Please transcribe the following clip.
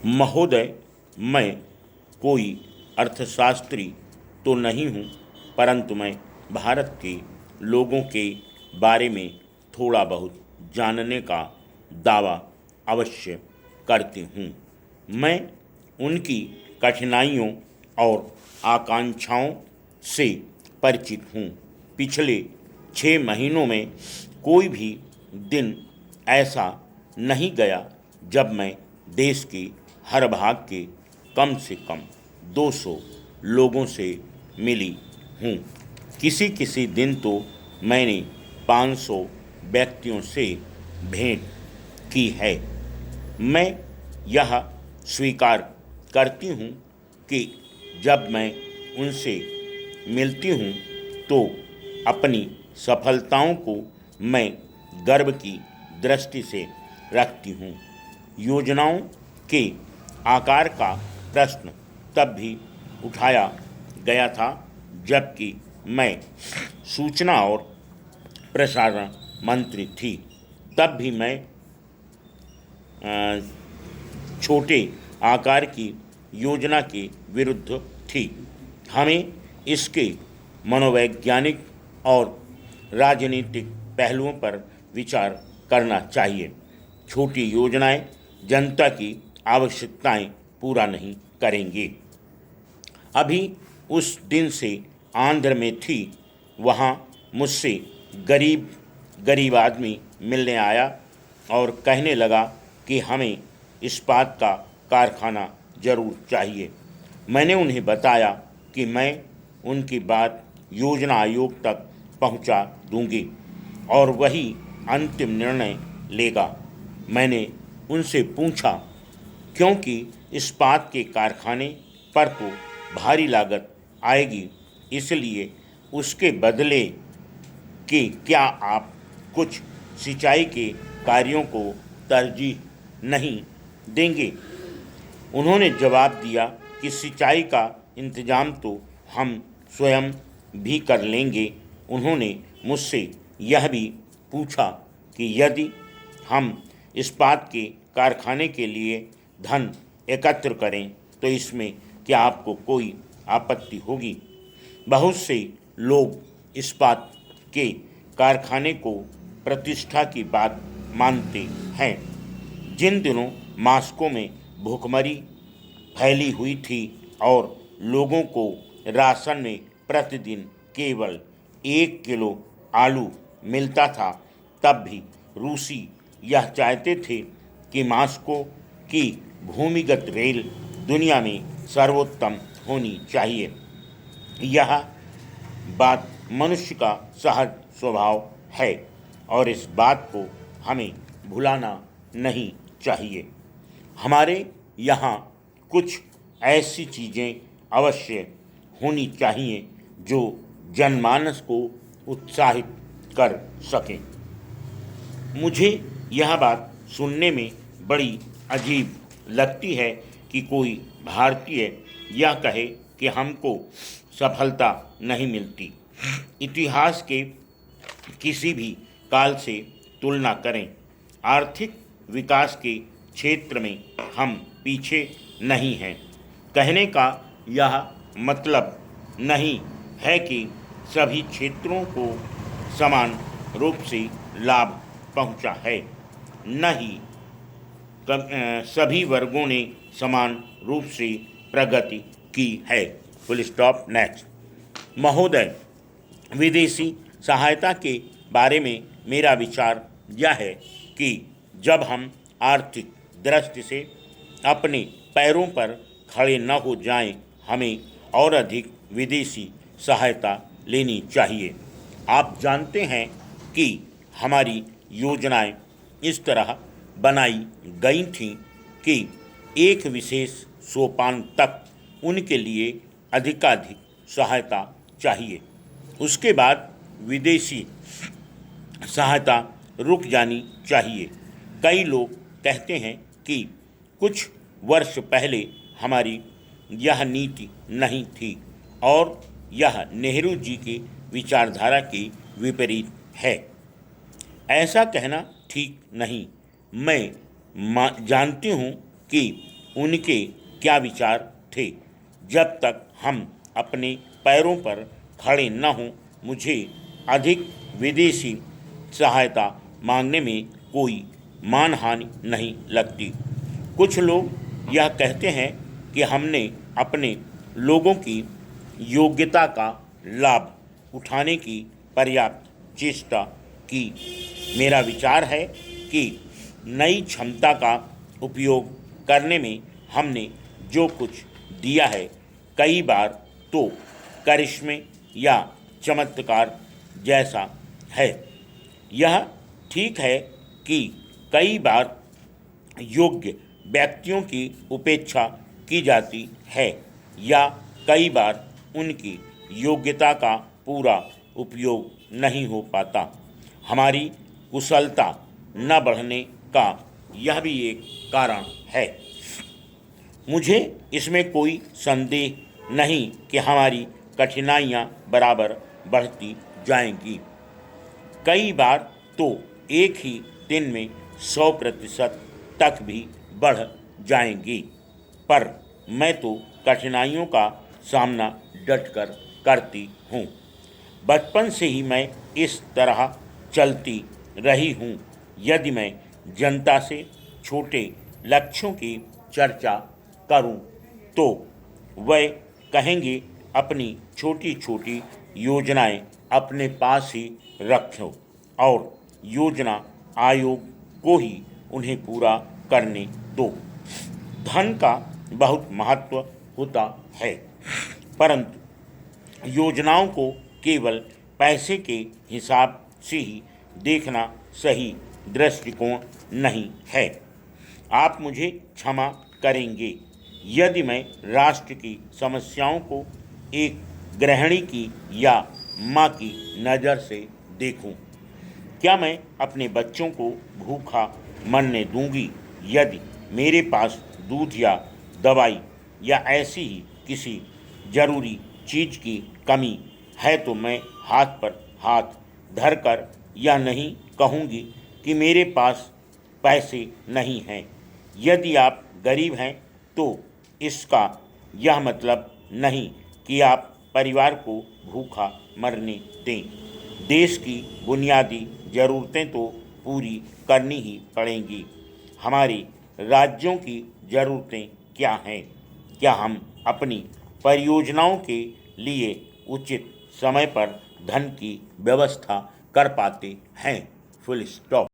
महोदय, मैं कोई अर्थशास्त्री तो नहीं हूँ, परंतु मैं भारत के लोगों के बारे में थोड़ा बहुत जानने का दावा अवश्य करती हूँ। मैं उनकी कठिनाइयों और आकांक्षाओं से परिचित हूँ। पिछले 6 महीनों में कोई भी दिन ऐसा नहीं गया जब मैं देश के हर भाग के कम से कम 200 लोगों से मिली हूँ। किसी किसी दिन तो मैंने 500 व्यक्तियों से भेंट की है। मैं यह स्वीकार करती हूँ कि जब मैं उनसे मिलती हूँ तो अपनी सफलताओं को मैं गर्व की दृष्टि से रखती हूँ। योजनाओं के आकार का प्रश्न तब भी उठाया गया था जबकि मैं सूचना और प्रसारण मंत्री थी। तब भी मैं छोटे आकार की योजना के विरुद्ध थी। हमें इसके मनोवैज्ञानिक और राजनीतिक पहलुओं पर विचार करना चाहिए। छोटी योजनाएं जनता की आवश्यकताएं पूरा नहीं करेंगी। अभी उस दिन से आंध्र में थी, वहाँ मुझसे गरीब आदमी मिलने आया और कहने लगा कि हमें इस्पात का कारखाना ज़रूर चाहिए। मैंने उन्हें बताया कि मैं उनकी बात योजना आयोग तक पहुंचा दूंगी और वही अंतिम निर्णय लेगा। मैंने उनसे पूछा, क्योंकि इस्पात के कारखाने पर तो भारी लागत आएगी, इसलिए उसके बदले कि क्या आप कुछ सिंचाई के कार्यों को तरजीह नहीं देंगे। उन्होंने जवाब दिया कि सिंचाई का इंतजाम तो हम स्वयं भी कर लेंगे। उन्होंने मुझसे यह भी पूछा कि यदि हम इस्पात के कारखाने के लिए धन एकत्र करें तो इसमें क्या आपको कोई आपत्ति होगी। बहुत से लोग इस्पात के कारखाने को प्रतिष्ठा की बात मानते हैं। जिन दिनों मास्को में भूखमरी फैली हुई थी और लोगों को राशन में प्रतिदिन केवल 1 किलो आलू मिलता था, तब भी रूसी यह चाहते थे कि मास्को की भूमिगत रेल दुनिया में सर्वोत्तम होनी चाहिए। यह बात मनुष्य का सहज स्वभाव है और इस बात को हमें भुलाना नहीं चाहिए। हमारे यहाँ कुछ ऐसी चीज़ें अवश्य होनी चाहिए जो जनमानस को उत्साहित कर सकें। मुझे यह बात सुनने में बड़ी अजीब लगती है कि कोई भारतीय यह कहे कि हमको सफलता नहीं मिलती। इतिहास के किसी भी काल से तुलना करें, आर्थिक विकास के क्षेत्र में हम पीछे नहीं हैं। कहने का यह मतलब नहीं है कि सभी क्षेत्रों को समान रूप से लाभ पहुंचा है, न ही सभी वर्गों ने समान रूप से प्रगति की है। Full stop. नेक्स्ट। महोदय, विदेशी सहायता के बारे में मेरा विचार यह है कि जब हम आर्थिक दृष्टि से अपने पैरों पर खड़े न हो जाएं, हमें और अधिक विदेशी सहायता लेनी चाहिए। आप जानते हैं कि हमारी योजनाएं इस तरह बनाई गई थीं कि एक विशेष सोपान तक उनके लिए अधिकाधिक सहायता चाहिए। उसके बाद विदेशी सहायता रुक जानी चाहिए। कई लोग कहते हैं कि कुछ वर्ष पहले हमारी यह नीति नहीं थी और यह नेहरू जी की विचारधारा के विपरीत है। ऐसा कहना ठीक नहीं। मैं जानती हूँ कि उनके क्या विचार थे। जब तक हम अपने पैरों पर खड़े न हों, मुझे अधिक विदेशी सहायता मांगने में कोई मानहानि नहीं लगती। कुछ लोग यह कहते हैं कि हमने अपने लोगों की योग्यता का लाभ उठाने की पर्याप्त चेष्टा की। मेरा विचार है कि नई क्षमता का उपयोग करने में हमने जो कुछ दिया है, कई बार तो करिश्मे या चमत्कार जैसा है। यह ठीक है कि कई बार योग्य व्यक्तियों की उपेक्षा की जाती है या कई बार उनकी योग्यता का पूरा उपयोग नहीं हो पाता। हमारी कुशलता न बढ़ने का यह भी एक कारण है। मुझे इसमें कोई संदेह नहीं कि हमारी कठिनाइयाँ बराबर बढ़ती जाएंगी। कई बार तो एक ही दिन में 100% तक भी बढ़ जाएंगी, पर मैं तो कठिनाइयों का सामना डटकर करती हूँ। बचपन से ही मैं इस तरह चलती रही हूँ। यदि मैं जनता से छोटे लक्ष्यों की चर्चा करूँ तो वे कहेंगे अपनी छोटी छोटी योजनाएं अपने पास ही रखो और योजना आयोग को ही उन्हें पूरा करने दो। धन का बहुत महत्व होता है, परंतु योजनाओं को केवल पैसे के हिसाब से ही देखना सही दृष्टिकोण नहीं है। आप मुझे क्षमा करेंगे यदि मैं राष्ट्र की समस्याओं को एक गृहिणी की या माँ की नज़र से देखूं? क्या मैं अपने बच्चों को भूखा मरने दूंगी? यदि मेरे पास दूध या दवाई या ऐसी ही किसी ज़रूरी चीज़ की कमी है तो मैं हाथ पर हाथ धरकर यह नहीं कहूँगी कि मेरे पास पैसे नहीं हैं। यदि आप गरीब हैं तो इसका यह मतलब नहीं कि आप परिवार को भूखा मरने दें। देश की बुनियादी ज़रूरतें तो पूरी करनी ही पड़ेंगी। हमारे राज्यों की ज़रूरतें क्या हैं? क्या हम अपनी परियोजनाओं के लिए उचित समय पर धन की व्यवस्था कर पाते हैं? Full stop.